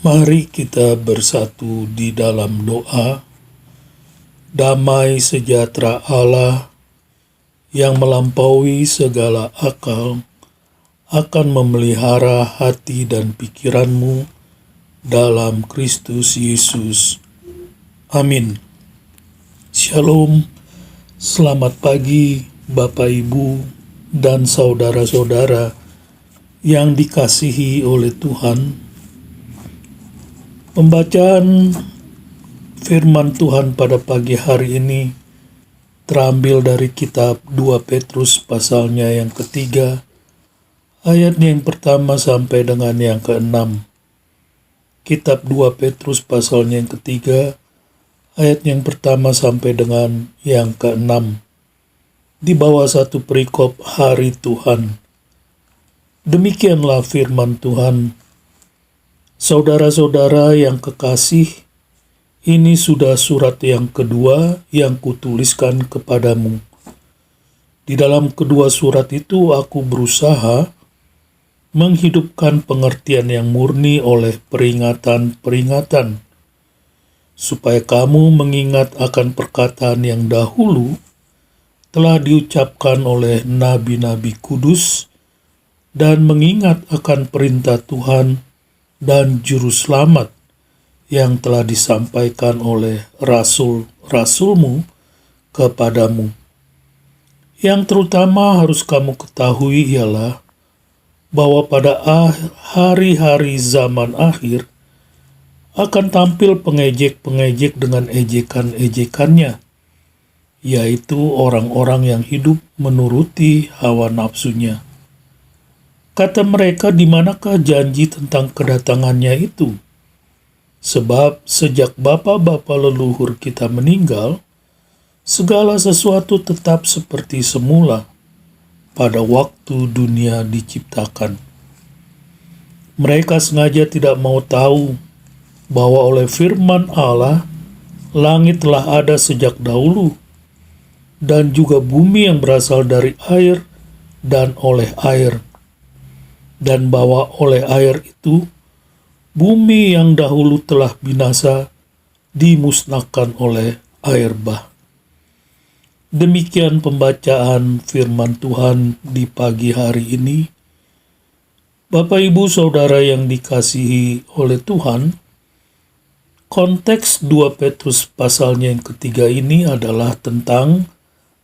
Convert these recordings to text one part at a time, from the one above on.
Mari kita bersatu di dalam doa. Damai sejahtera Allah yang melampaui segala akal akan memelihara hati dan pikiranmu dalam Kristus Yesus. Amin. Shalom. Selamat pagi Bapak Ibu dan saudara-saudara yang dikasihi oleh Tuhan. Pembacaan firman Tuhan pada pagi hari ini terambil dari kitab 2 Petrus pasalnya yang ketiga, ayatnya yang pertama sampai dengan yang keenam. Kitab 2 Petrus pasalnya yang ketiga, ayat yang pertama sampai dengan yang keenam. Di bawah satu perikop hari Tuhan. Demikianlah firman Tuhan. Saudara-saudara yang kekasih, ini sudah surat yang kedua yang kutuliskan kepadamu. Di dalam kedua surat itu aku berusaha menghidupkan pengertian yang murni oleh peringatan-peringatan, supaya kamu mengingat akan perkataan yang dahulu telah diucapkan oleh nabi-nabi kudus, dan mengingat akan perintah Tuhan dan juru selamat yang telah disampaikan oleh rasul-rasulmu kepadamu. Yang terutama harus kamu ketahui ialah bahwa pada hari-hari zaman akhir akan tampil pengejek-pengejek dengan ejekan-ejekannya, yaitu orang-orang yang hidup menuruti hawa nafsunya. Kata mereka, di manakah janji tentang kedatangannya itu? Sebab sejak bapa-bapa leluhur kita meninggal, segala sesuatu tetap seperti semula pada waktu dunia diciptakan. Mereka sengaja tidak mau tahu bahwa oleh firman Allah, langit telah ada sejak dahulu, dan juga bumi yang berasal dari air dan oleh air, dan bahwa oleh air itu bumi yang dahulu telah binasa dimusnahkan oleh air bah. Demikian pembacaan firman Tuhan di pagi hari ini. Bapak, Ibu, Saudara yang dikasihi oleh Tuhan, konteks 2 Petrus pasalnya yang ketiga ini adalah tentang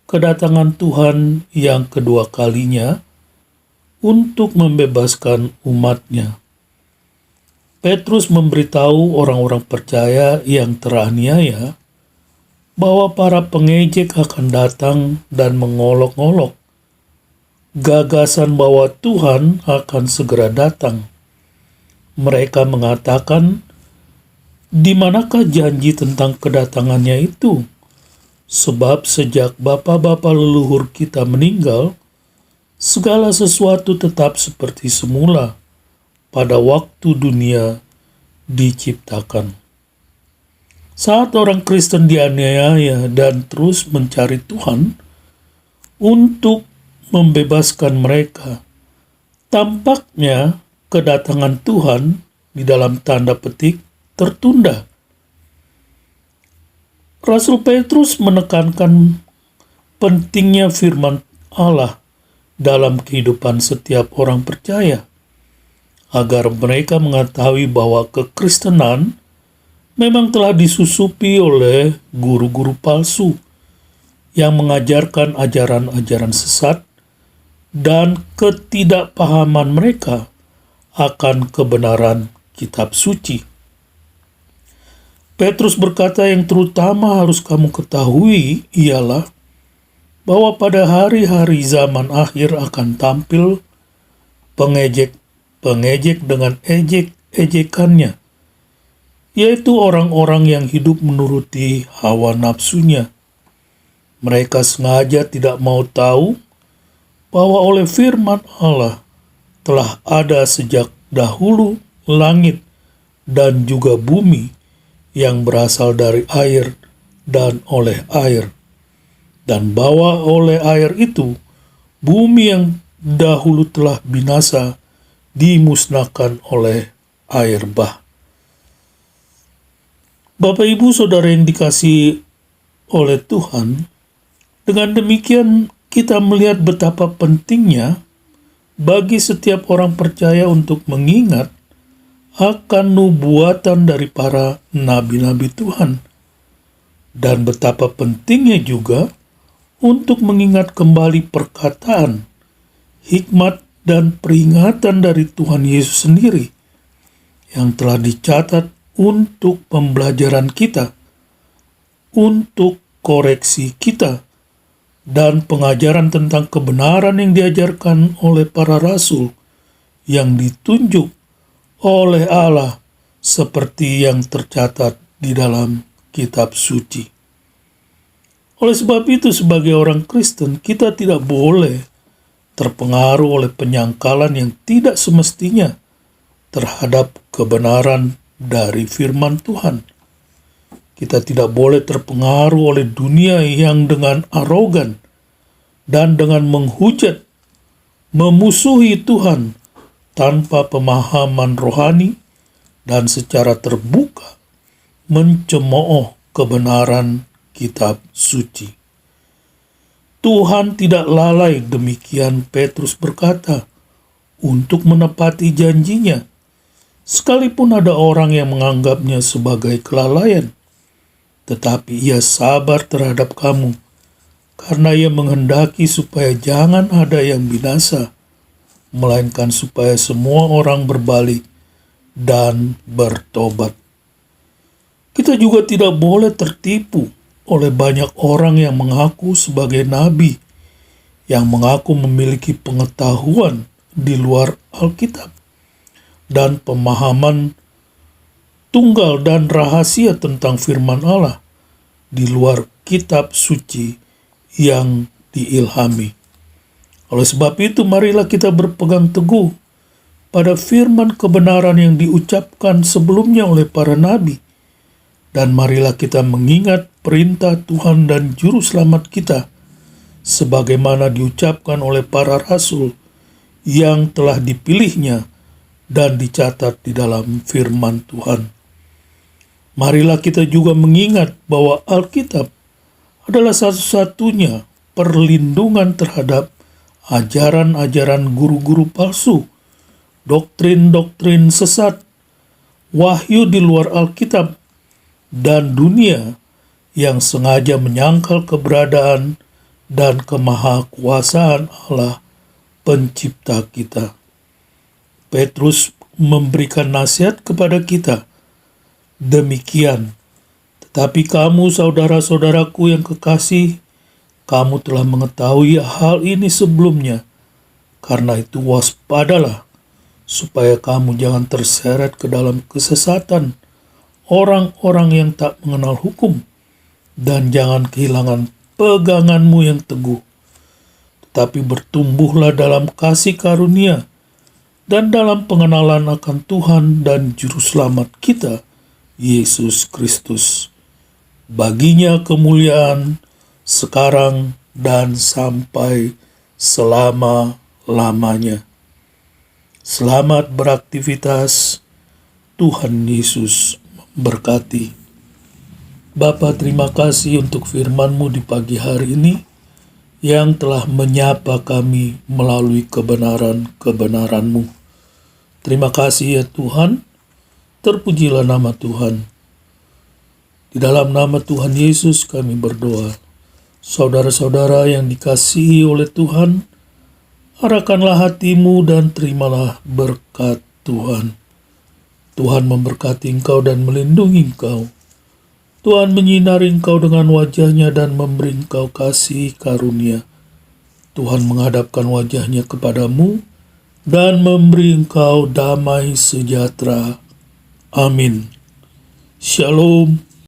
kedatangan Tuhan yang kedua kalinya untuk membebaskan umatnya. Petrus memberitahu orang-orang percaya yang teraniaya bahwa para pengejek akan datang dan mengolok-olok gagasan bahwa Tuhan akan segera datang. Mereka mengatakan, di manakah janji tentang kedatangannya itu? Sebab sejak bapa-bapa leluhur kita meninggal, segala sesuatu tetap seperti semula pada waktu dunia diciptakan. Saat orang Kristen dianiaya dan terus mencari Tuhan untuk membebaskan mereka, tampaknya kedatangan Tuhan di dalam tanda petik tertunda. Rasul Petrus menekankan pentingnya firman Allah dalam kehidupan setiap orang percaya, agar mereka mengetahui bahwa kekristenan memang telah disusupi oleh guru-guru palsu yang mengajarkan ajaran-ajaran sesat dan ketidakpahaman mereka akan kebenaran kitab suci. Petrus berkata, yang terutama harus kamu ketahui ialah bahwa pada hari-hari zaman akhir akan tampil pengejek dengan ejek-ejekannya, yaitu orang-orang yang hidup menuruti hawa nafsunya. Mereka sengaja tidak mau tahu bahwa oleh firman Allah telah ada sejak dahulu langit dan juga bumi yang berasal dari air dan oleh air, dan bahwa oleh air itu bumi yang dahulu telah binasa dimusnahkan oleh air bah. Bapak, Ibu, Saudara yang dikasihi oleh Tuhan, dengan demikian kita melihat betapa pentingnya bagi setiap orang percaya untuk mengingat akan nubuatan dari para nabi-nabi Tuhan, dan betapa pentingnya juga untuk mengingat kembali perkataan, hikmat, dan peringatan dari Tuhan Yesus sendiri yang telah dicatat untuk pembelajaran kita, untuk koreksi kita, dan pengajaran tentang kebenaran yang diajarkan oleh para rasul yang ditunjuk oleh Allah seperti yang tercatat di dalam kitab suci. Oleh sebab itu, sebagai orang Kristen, kita tidak boleh terpengaruh oleh penyangkalan yang tidak semestinya terhadap kebenaran dari firman Tuhan. Kita tidak boleh terpengaruh oleh dunia yang dengan arogan dan dengan menghujat, memusuhi Tuhan tanpa pemahaman rohani dan secara terbuka mencemooh kebenaran kitab suci. Tuhan tidak lalai, demikian Petrus berkata, untuk menepati janjinya, sekalipun ada orang yang menganggapnya sebagai kelalaian. Tetapi ia sabar terhadap kamu, karena ia menghendaki supaya jangan ada yang binasa, melainkan supaya semua orang berbalik dan bertobat. Kita juga tidak boleh tertipu oleh banyak orang yang mengaku sebagai nabi, yang mengaku memiliki pengetahuan di luar Alkitab, dan pemahaman tunggal dan rahasia tentang firman Allah di luar kitab suci yang diilhami. Oleh sebab itu, marilah kita berpegang teguh pada firman kebenaran yang diucapkan sebelumnya oleh para nabi, dan marilah kita mengingat perintah Tuhan dan Juru Selamat kita, sebagaimana diucapkan oleh para rasul yang telah dipilihnya dan dicatat di dalam firman Tuhan. Marilah kita juga mengingat bahwa Alkitab adalah satu-satunya perlindungan terhadap ajaran-ajaran guru-guru palsu, doktrin-doktrin sesat, wahyu di luar Alkitab, dan dunia yang sengaja menyangkal keberadaan dan kemahakuasaan Allah pencipta kita. Petrus memberikan nasihat kepada kita, demikian, tetapi kamu saudara-saudaraku yang kekasih, kamu telah mengetahui hal ini sebelumnya, karena itu waspadalah, supaya kamu jangan terseret ke dalam kesesatan orang-orang yang tak mengenal hukum, dan jangan kehilangan peganganmu yang teguh, tetapi bertumbuhlah dalam kasih karunia dan dalam pengenalan akan Tuhan dan Juru Selamat kita, Yesus Kristus. Baginya kemuliaan sekarang dan sampai selama-lamanya. Selamat beraktivitas. Tuhan Yesus berkati. Bapa, terima kasih untuk firman-Mu di pagi hari ini yang telah menyapa kami melalui kebenaran-kebenaran-Mu. Terima kasih ya Tuhan, terpujilah nama Tuhan. Di dalam nama Tuhan Yesus kami berdoa. Saudara-saudara yang dikasihi oleh Tuhan, arahkanlah hatimu dan terimalah berkat Tuhan. Tuhan memberkati engkau dan melindungi engkau. Tuhan menyinari engkau dengan wajah-Nya dan memberi engkau kasih karunia. Tuhan menghadapkan wajah-Nya kepadamu dan memberi engkau damai sejahtera. Amin. Shalom.